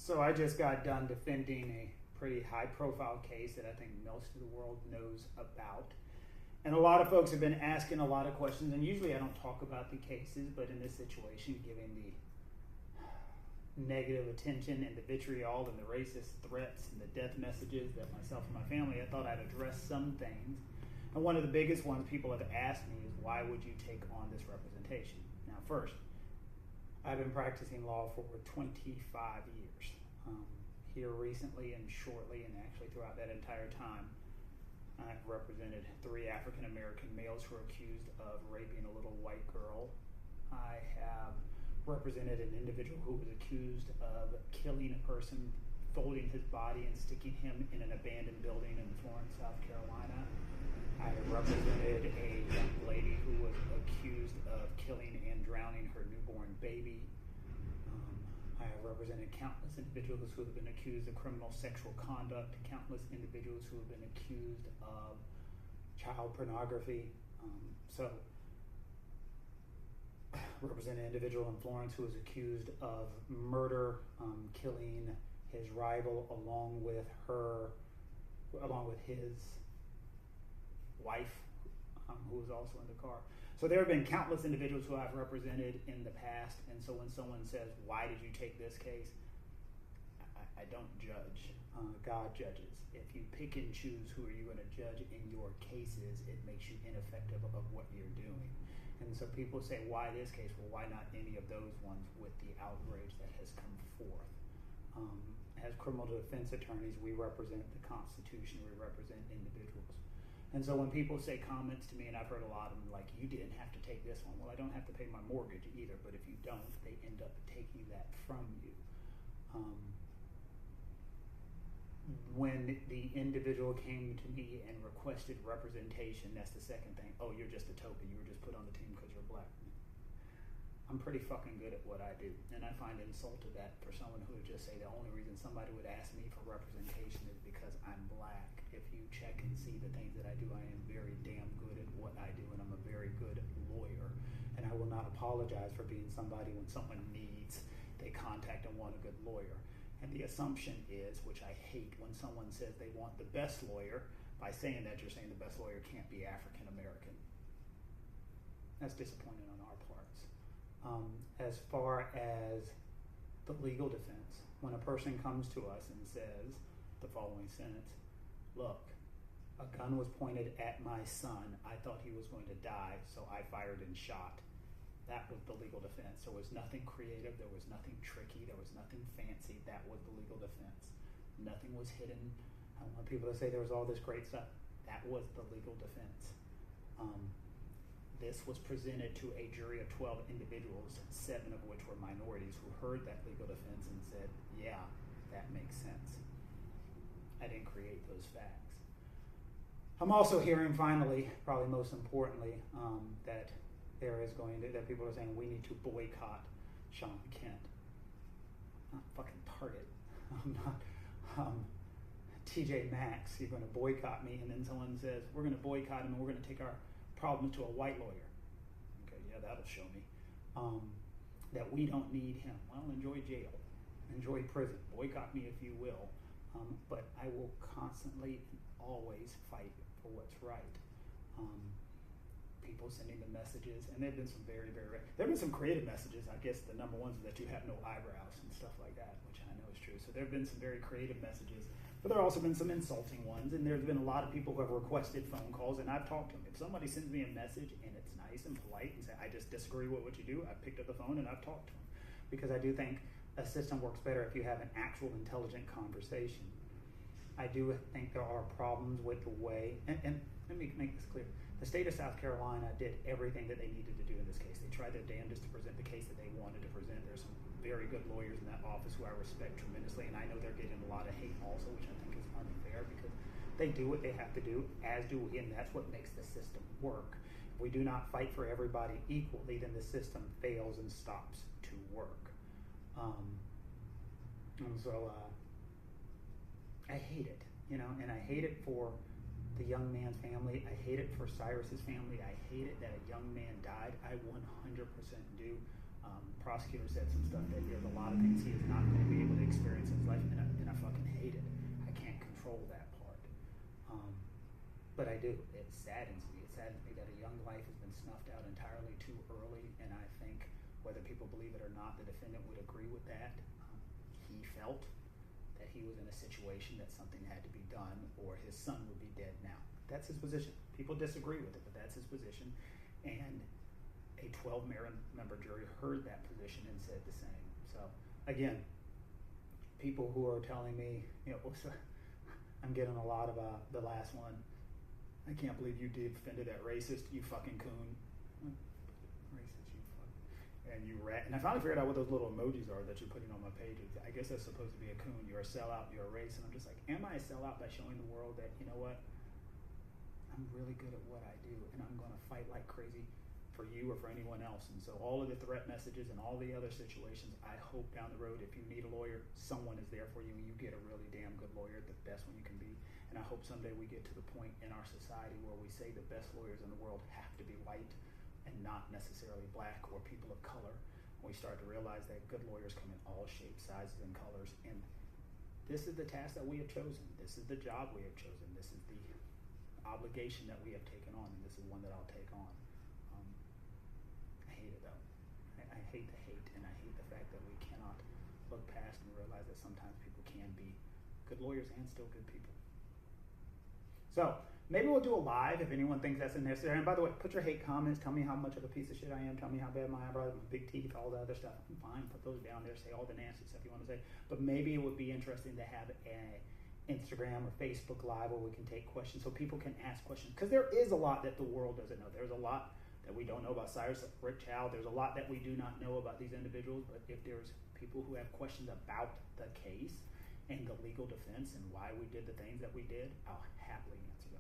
So I just got done defending a pretty high-profile case that I think most of the world knows about. And a lot of folks have been asking a lot of questions, and usually I don't talk about the cases, but in this situation, given the negative attention and the vitriol and the racist threats and the death messages that myself and my family, I thought I'd address some things. And one of the biggest ones people have asked me is, why would you take on this representation? Now, first, I've been practicing law for 25 years. Here recently and shortly, and actually throughout that entire time, I've represented 3 African American males who are accused of raping a little white girl. I have represented an individual who was accused of killing a person, folding his body and sticking him in an abandoned building in Florence, South Carolina. I represented a young lady who was accused of killing and drowning her newborn baby. I have represented countless individuals who have been accused of criminal sexual conduct, countless individuals who have been accused of child pornography. I represent an individual in Florence who was accused of murder, killing his rival along with his wife, who was also in the car. So there have been countless individuals who I've represented in the past, and so when someone says, why did you take this case? I don't judge. God judges. If you pick and choose who are you going to judge in your cases, it makes you ineffective of what you're doing. And so people say, why this case? Well, why not any of those ones with the outrage that has come forth? As criminal defense attorneys, we represent the Constitution, we represent individuals. And so when people say comments to me, and I've heard a lot of them, like, you didn't have to take this one. Well, I don't have to pay my mortgage either, but if you don't, they end up taking that from you. When the individual came to me and requested representation, that's the second thing. Oh, you're just a token. You were just put on the team because you're black. I'm pretty fucking good at what I do, and I find insult to that for someone who would just say the only reason somebody would ask me for representation is because I'm black. If you check and see the things that I do, I am very damn good at what I do, and I'm a very good lawyer, and I will not apologize for being somebody when someone needs, they contact and want a good lawyer. And the assumption is, which I hate, when someone says they want the best lawyer, by saying that you're saying the best lawyer can't be African American. That's disappointing on our parts. As far as the legal defense, when a person comes to us and says the following sentence, look, a gun was pointed at my son, I thought he was going to die, so I fired and shot. That was the legal defense. There was nothing creative, there was nothing tricky, there was nothing fancy. That was the legal defense. Nothing was hidden. I don't want people to say there was all this great stuff. That was the legal defense. This was presented to a jury of 12 individuals, 7 of which were minorities, who heard that legal defense and said, yeah, that makes sense. I didn't create those facts. I'm also hearing, finally, probably most importantly, that that people are saying we need to boycott Sean Kent. I'm not fucking Target. I'm not TJ Maxx. You're going to boycott me, and then someone says we're going to boycott him and we're going to take our problems to a white lawyer. Okay, yeah, that'll show me that we don't need him. Well, enjoy jail, enjoy prison, boycott me if you will, but I will constantly and always fight for what's right. People sending the messages, and there have been some there have been some creative messages. I guess the number ones is that you have no eyebrows and stuff like that, which I know is true. So there have been some very creative messages, but there have also been some insulting ones, and there's been a lot of people who have requested phone calls, and I've talked to them. If somebody sends me a message and it's nice and polite and say, I just disagree with what you do, I've picked up the phone and I've talked to them, because I do think a system works better if you have an actual intelligent conversation. I do think there are problems with the way, and let me make this clear. The state of South Carolina did everything that they needed to do in this case. They tried their damnedest to present the case that they wanted to present. There's some very good lawyers in that office who I respect tremendously, and I know they're getting a lot of hate also, which I think is unfair, because they do what they have to do, as do we, and that's what makes the system work. If we do not fight for everybody equally, then the system fails and stops to work. I hate it, and I hate it for the young man's family. I hate it for Cyrus's family. I hate it that a young man died. I 100% do. Prosecutor said some stuff that there's a lot of things he is not going to be able to experience in But I do. It saddens me. It saddens me that a young life has been snuffed out entirely too early, and I think, whether people believe it or not, the defendant would agree with that. He felt that he was in a situation that something had to be done, or his son would be dead now. That's his position. People disagree with it, but that's his position. And a 12-member jury heard that position and said the same. So, again, people who are telling me, I'm getting a lot of the last one. I can't believe you defended that racist, you fucking coon. Racist, you fuck. And you rat. And I finally figured out what those little emojis are that you're putting on my pages. I guess that's supposed to be a coon. You're a sellout, you're a racist. And I'm just like, am I a sellout by showing the world that, you know what? I'm really good at what I do, and I'm going to fight like crazy for you or for anyone else. And so all of the threat messages and all the other situations, I hope down the road, if you need a lawyer, someone is there for you, and you get a really damn good lawyer, the best one you can be. And I hope someday we get to the point in our society where we say the best lawyers in the world have to be white and not necessarily black or people of color. We start to realize that good lawyers come in all shapes, sizes, and colors. And this is the task that we have chosen. This is the job we have chosen. This is the obligation that we have taken on, and this is one that I'll take on. I hate it though. I hate the hate, and I hate the fact that we cannot look past and realize that sometimes people can be good lawyers and still good people. So maybe we'll do a live if anyone thinks that's necessary. And by the way, put your hate comments. Tell me how much of a piece of shit I am. Tell me how bad my eyebrows, my big teeth, all the other stuff. I'm fine. Put those down there. Say all the nasty stuff you want to say. But maybe it would be interesting to have a Instagram or Facebook Live where we can take questions so people can ask questions, because there is a lot that the world doesn't know. There's a lot that we don't know about Cyrus, Rick Chow. There's a lot that we do not know about these individuals, but if there's people who have questions about the case and the legal defense and why we did the things that we did, I'll happily answer